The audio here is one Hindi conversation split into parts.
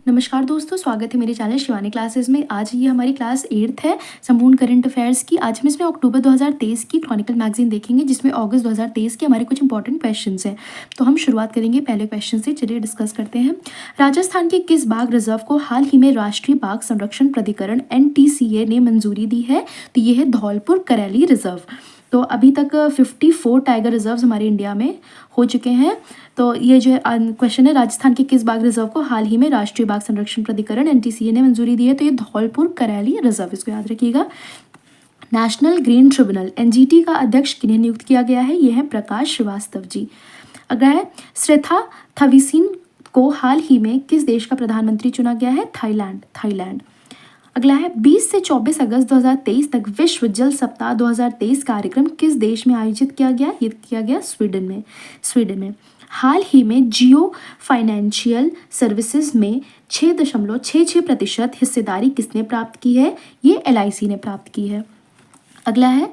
नमस्कार दोस्तों, स्वागत है मेरे चैनल शिवानी क्लासेस में। आज ये हमारी क्लास 8th है संपूर्ण करंट अफेयर्स की। आज हम इसमें अक्टूबर 2023 की क्रॉनिकल मैगजीन देखेंगे, जिसमें अगस्त 2023 के हमारे कुछ इंपॉर्टेंट क्वेश्चंस हैं। तो हम शुरुआत करेंगे पहले क्वेश्चन से। चलिए डिस्कस करते हैं। राजस्थान के किस बाघ रिजर्व को हाल ही में राष्ट्रीय बाघ संरक्षण प्राधिकरण NTCA ने मंजूरी दी है? तो ये है धौलपुर करैली रिजर्व। तो अभी तक 54 टाइगर रिजर्व हमारे इंडिया में हो चुके हैं। तो ये जो क्वेश्चन है, राजस्थान के किस बाघ रिजर्व को हाल ही में राष्ट्रीय बाघ संरक्षण प्राधिकरण NTCA ने मंजूरी दी है? तो ये धौलपुर करैली रिजर्व, इसको याद रखिएगा। नेशनल ग्रीन ट्रिब्यूनल NGT का अध्यक्ष किन्हें नियुक्त किया गया है? ये है प्रकाश श्रीवास्तव जी। अगला है, श्रेथा थविसिन को हाल ही में किस देश का प्रधानमंत्री चुना गया है? थाईलैंड। अगला है, 20 से 24 अगस्त 2023 तक विश्व जल सप्ताह 2023 कार्यक्रम किस देश में आयोजित किया गया? ये किया गया स्वीडन में। हाल ही में जियो फाइनेंशियल सर्विसेज में 6.66% हिस्सेदारी किसने प्राप्त की है? ये LIC ने प्राप्त की है। अगला है,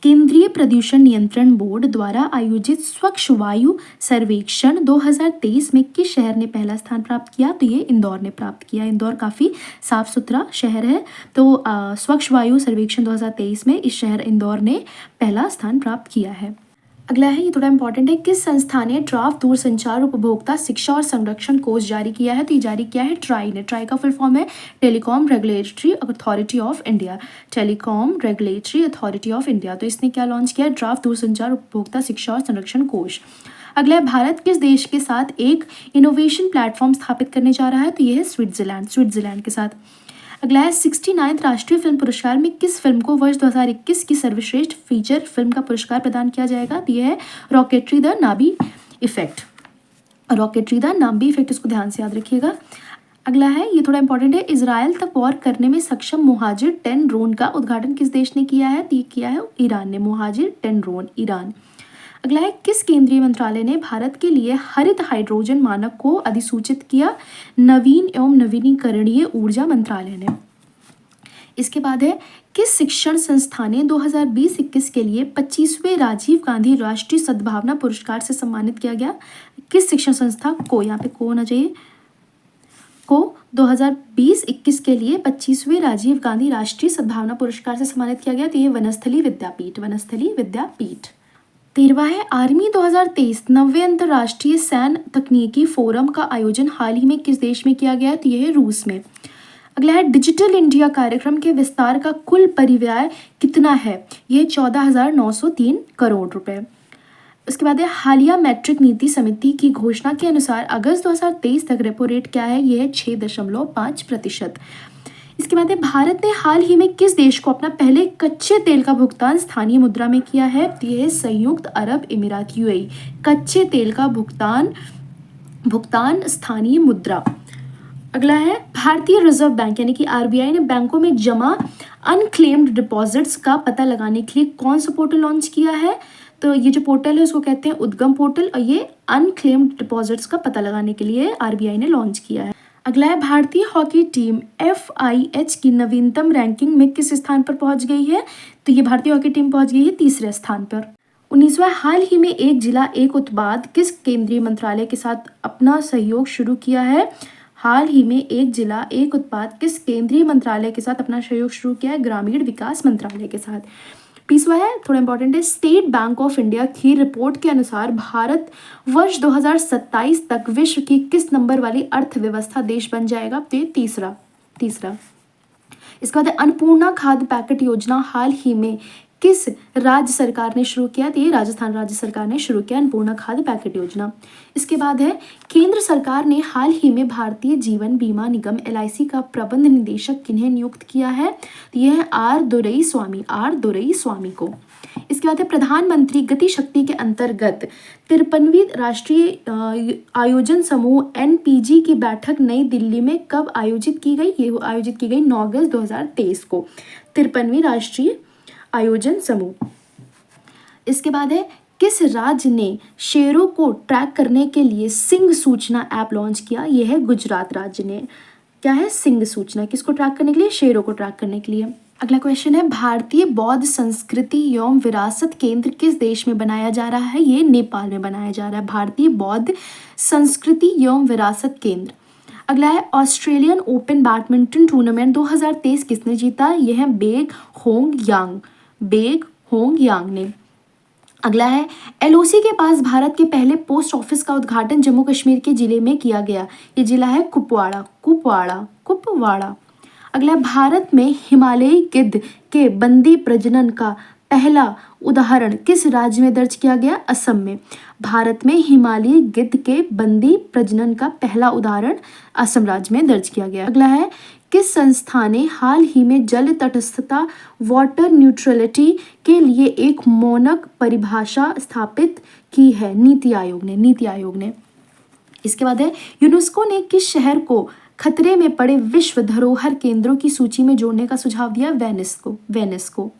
केंद्रीय प्रदूषण नियंत्रण बोर्ड द्वारा आयोजित स्वच्छ वायु सर्वेक्षण 2023 में किस शहर ने पहला स्थान प्राप्त किया? तो ये इंदौर ने प्राप्त किया। इंदौर काफ़ी साफ सुथरा शहर है। तो स्वच्छ वायु सर्वेक्षण 2023 में इस शहर इंदौर ने पहला स्थान प्राप्त किया है। अगला है, ये थोड़ा इंपॉर्टेंट है। किस संस्था ने ड्राफ्ट दूरसंचार उपभोक्ता शिक्षा और संरक्षण कोष जारी किया है? तो ये जारी किया है ट्राई ने। ट्राई का फुल फॉर्म है telecom regulatory authority of India. Telecom regulatory authority of India. तो इसने क्या लॉन्च किया? ड्राफ्ट दूरसंचार उपभोक्ता शिक्षा और संरक्षण कोष। अगला है, भारत किस देश के साथ एक इनोवेशन प्लेटफॉर्म स्थापित करने जा रहा है? तो ये है स्विट्जरलैंड के साथ। अगला है, 69th राष्ट्रीय फिल्म पुरस्कार में किस फिल्म को वर्ष 2021 की सर्वश्रेष्ठ फीचर फिल्म का पुरस्कार प्रदान किया जाएगा? तो यह है रॉकेटरी द नाबी इफेक्ट। इसको ध्यान से याद रखिएगा। अगला है, ये थोड़ा इंपॉर्टेंट है। इजराइल तक वॉर करने में सक्षम मोहाजिर 10 ड्रोन का उद्घाटन किस देश ने किया है? तो ये किया है ईरान ने। मोहाजिर 10 ड्रोन, ईरान। अगला है, किस केंद्रीय मंत्रालय ने भारत के लिए हरित हाइड्रोजन मानक को अधिसूचित किया? नवीन एवं नवीनीकरणीय ऊर्जा मंत्रालय ने। इसके बाद है, किस शिक्षण संस्था ने 2020-21 के लिए 25वें राजीव गांधी राष्ट्रीय सद्भावना पुरस्कार से सम्मानित किया गया? किस शिक्षण संस्था को, यहाँ पे को होना चाहिए, को 2020-21 के लिए 25वें राजीव गांधी राष्ट्रीय सद्भावना पुरस्कार से सम्मानित किया गया? तो ये वनस्थली विद्यापीठ। 13वां है, आर्मी 2023 90 अंतर्राष्ट्रीय सैन्य तकनीकी फोरम का आयोजन हाल ही में किस देश में किया गया? तो यह है रूस में। अगला है, डिजिटल इंडिया कार्यक्रम के विस्तार का कुल परिव्यय कितना है? यह 14,903 करोड़ रुपए। उसके बाद है, हालिया मैट्रिक नीति समिति की घोषणा के अनुसार अगस्त 2023 तक रेपो रेट क्या है? यह है 6.5%। इसके बाद है, भारत ने हाल ही में किस देश को अपना पहले कच्चे तेल का भुगतान स्थानीय मुद्रा में किया है? तो यह है संयुक्त अरब अमीरात UAE। कच्चे तेल का भुगतान स्थानीय मुद्रा। अगला है, भारतीय रिजर्व बैंक यानी कि RBI ने बैंकों में जमा अनक्लेम्ड डिपॉजिट्स का पता लगाने के लिए कौन सा पोर्टल लॉन्च किया है? तो ये जो पोर्टल है उसको कहते हैं उद्गम पोर्टल, और ये अनक्लेम्ड डिपॉजिट्स का पता लगाने के लिए RBI ने लॉन्च किया है। अगला है, भारतीय हॉकी टीम FIH की नवीनतम रैंकिंग में किस स्थान पर पहुंच गई है? तो ये भारतीय हॉकी टीम पहुंच गई है 3रे स्थान पर। 19वां, हाल ही में एक जिला एक उत्पाद किस केंद्रीय मंत्रालय के साथ अपना सहयोग शुरू किया है? हाल ही में एक जिला एक उत्पाद किस केंद्रीय मंत्रालय के साथ अपना सहयोग शुरू किया है? ग्रामीण विकास मंत्रालय के साथ। 20वां है, थोड़ा इंपॉर्टेंट है, स्टेट बैंक ऑफ इंडिया की रिपोर्ट के अनुसार भारत वर्ष 2027 तक विश्व की किस नंबर वाली अर्थव्यवस्था देश बन जाएगा? तो ये तीसरा। इसके बाद अन्नपूर्णा खाद्य पैकेट योजना हाल ही में किस राज्य सरकार ने शुरू किया? तो ये राजस्थान राज्य सरकार ने शुरू किया अन्नपूर्णा खाद्य पैकेट योजना। इसके बाद है, केंद्र सरकार ने हाल ही में भारतीय जीवन बीमा निगम LIC का प्रबंध निदेशक किन्हें नियुक्त किया है? तो यह है R दोरई स्वामी को। इसके बाद है, प्रधानमंत्री गति शक्ति के अंतर्गत 53वीं राष्ट्रीय आयोजन समूह NPG की बैठक नई दिल्ली में कब आयोजित की गई? ये आयोजित की गई 9 अगस्त 2023 को, 53वीं राष्ट्रीय आयोजन समूह। इसके बाद है, किस राज्य ने शेरों को ट्रैक करने के लिए सिंह सूचना ऐप लॉन्च किया? यह है गुजरात राज्य ने। क्या है? सिंह सूचना। किसको ट्रैक करने के लिए? शेरों को ट्रैक करने के लिए। अगला क्वेश्चन है, भारतीय बौद्ध संस्कृति एवं विरासत केंद्र किस देश में बनाया जा रहा है? ये नेपाल में बनाया जा रहा है। भारतीय बौद्ध संस्कृति एवं विरासत केंद्र। अगला है ऑस्ट्रेलियन ओपन बैडमिंटन टूर्नामेंट 2023 किसने जीता? यह है बेग होंग यांग ने। अगला है एलओसी के पास भारत के पहले पोस्ट ऑफिस का उद्घाटन जम्मू कश्मीर के जिले में किया गया। ये जिला है कुपवाड़ा। अगला भारत में हिमालयी गिद्ध के बंदी प्रजनन का पहला उदाहरण किस राज्य में दर्ज किया गया? असम में। भारत में हिमालयी गिद्ध के बंदी प्रजनन का पहला उदाहरण असम राज्य में दर्ज किया गया। अगला है किस संस्था ने हाल ही में जल तटस्थता वाटर न्यूट्रलिटी के लिए एक मानक परिभाषा स्थापित की है? नीति आयोग ने। इसके बाद है यूनेस्को ने किस शहर को खतरे में पड़े विश्व धरोहर केंद्रों की सूची में जोड़ने का सुझाव दिया? वेनिस को।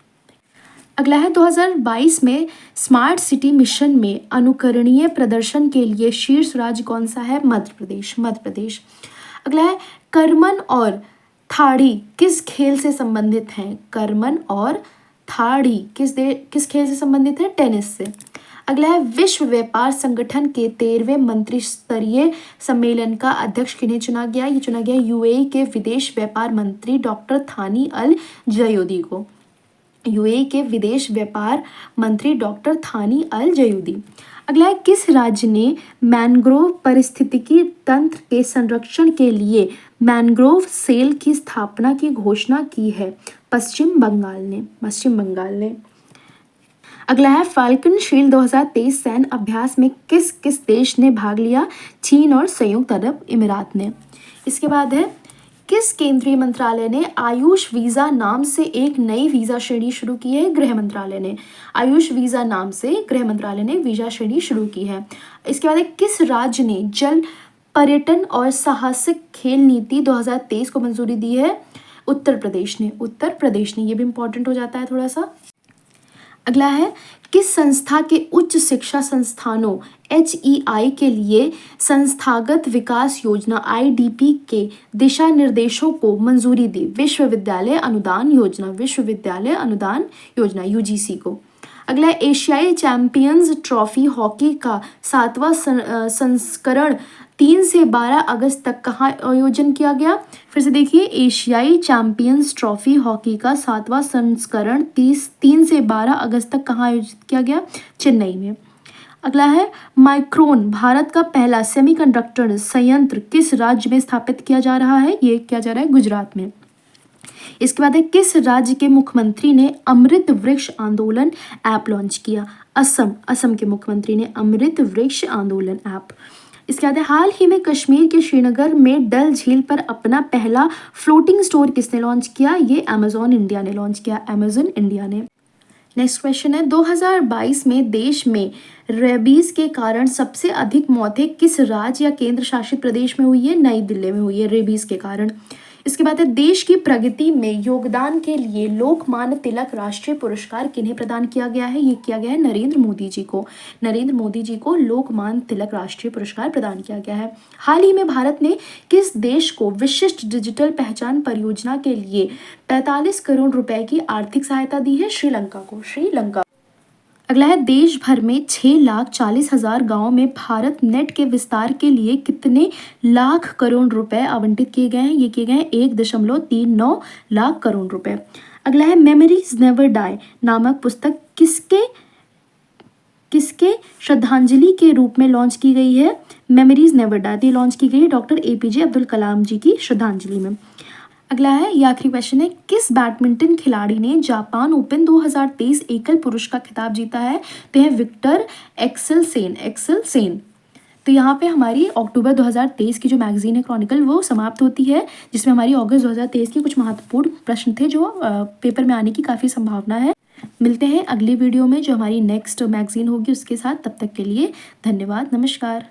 अगला है 2022 में स्मार्ट सिटी मिशन में अनुकरणीय प्रदर्शन के लिए शीर्ष राज्य कौन सा है? मध्य प्रदेश। अगला है करमन और थाड़ी किस खेल से संबंधित हैं? करमन और थाड़ी किस खेल से संबंधित है? टेनिस से। अगला है विश्व व्यापार संगठन के 13वें मंत्रिस्तरीय सम्मेलन का अध्यक्ष किन्हें चुना गया? ये चुना गया यूएई के विदेश व्यापार मंत्री डॉक्टर थानी अल जयूदी को। यूएई के विदेश व्यापार मंत्री डॉक्टर थानी अल जयूदी। अगला है किस राज्य ने मैंग्रोव पारिस्थितिकी तंत्र के संरक्षण के लिए मैंग्रोव सेल की स्थापना की घोषणा की है? पश्चिम बंगाल ने। अगला है फाल्कन शील्ड 2023 सैन्य अभ्यास में किस किस देश ने भाग लिया? चीन और संयुक्त अरब अमीरात ने। इसके बाद है किस केंद्रीय मंत्रालय ने आयुष वीजा नाम से एक नई वीजा श्रेणी शुरू की है? गृह मंत्रालय ने। आयुष वीजा नाम से गृह मंत्रालय ने वीजा श्रेणी शुरू की है। इसके बाद किस राज्य ने जल पर्यटन और साहसिक खेल नीति 2023 को मंजूरी दी है? उत्तर प्रदेश ने। ये भी इंपॉर्टेंट हो जाता है थोड़ा सा। अगला है किस संस्था के उच्च शिक्षा संस्थानों HEI के लिए संस्थागत विकास योजना IDP के दिशा निर्देशों को मंजूरी दी? विश्वविद्यालय अनुदान योजना UGC को। अगला है एशियाई चैंपियंस ट्रॉफी हॉकी का 7वां संस्करण 3 से 12 अगस्त तक कहाँ आयोजन किया गया? फिर से देखिए एशियाई चैंपियंस ट्रॉफी हॉकी का 7वां संस्करण 3 से 12 अगस्त तक कहाँ आयोजित किया गया? चेन्नई में। अगला है माइक्रोन भारत का पहला सेमीकंडक्टर संयंत्र किस राज्य में स्थापित किया जा रहा है? ये किया जा रहा है गुजरात में। इसके बाद है किस राज्य के मुख्यमंत्री ने अमृत वृक्ष आंदोलन ऐप लॉन्च किया? असम के मुख्यमंत्री ने अमृत वृक्ष आंदोलन ऐप। इसके बाद हाल ही में कश्मीर के श्रीनगर में डल झील पर अपना पहला फ्लोटिंग स्टोर किसने लॉन्च किया? ये अमेजॉन इंडिया ने लॉन्च किया। नेक्स्ट क्वेश्चन है 2022 में देश में रेबीज के कारण सबसे अधिक मौतें किस राज्य या केंद्र शासित प्रदेश में हुई है? नई दिल्ली में हुई है रेबीज के कारण। इसके बाद है देश की प्रगति में योगदान के लिए लोकमान्य तिलक राष्ट्रीय पुरस्कार किन्हें प्रदान किया गया है? ये किया गया है नरेंद्र मोदी जी को लोकमान्य तिलक राष्ट्रीय पुरस्कार प्रदान किया गया है। हाल ही में भारत ने किस देश को विशिष्ट डिजिटल पहचान परियोजना के लिए 45 करोड़ रुपए की आर्थिक सहायता दी है? श्रीलंका। अगला है देश भर में 6,40,000 गाँव में भारत नेट के विस्तार के लिए कितने लाख करोड़ रुपए आवंटित किए गए हैं? ये किए गए हैं 1.39 लाख करोड़ रुपए। अगला है मेमोरीज नेवर डाई नामक पुस्तक किसके श्रद्धांजलि के रूप में लॉन्च की गई है? मेमोरीज नेवर डाई लॉन्च की गई है डॉक्टर APJ अब्दुल कलाम जी की श्रद्धांजलि में। अगला है ये आखिरी क्वेश्चन है किस बैडमिंटन खिलाड़ी ने जापान ओपन 2023 एकल पुरुष का खिताब जीता है? तो है विक्टर एक्सेल सेन। तो यहाँ पे हमारी अक्टूबर 2023 की जो मैगजीन है क्रॉनिकल वो समाप्त होती है, जिसमें हमारी अगस्त 2023 की कुछ महत्वपूर्ण प्रश्न थे जो पेपर में आने की काफ़ी संभावना है। मिलते हैं अगली वीडियो में जो हमारी नेक्स्ट मैगजीन होगी उसके साथ। तब तक के लिए धन्यवाद, नमस्कार।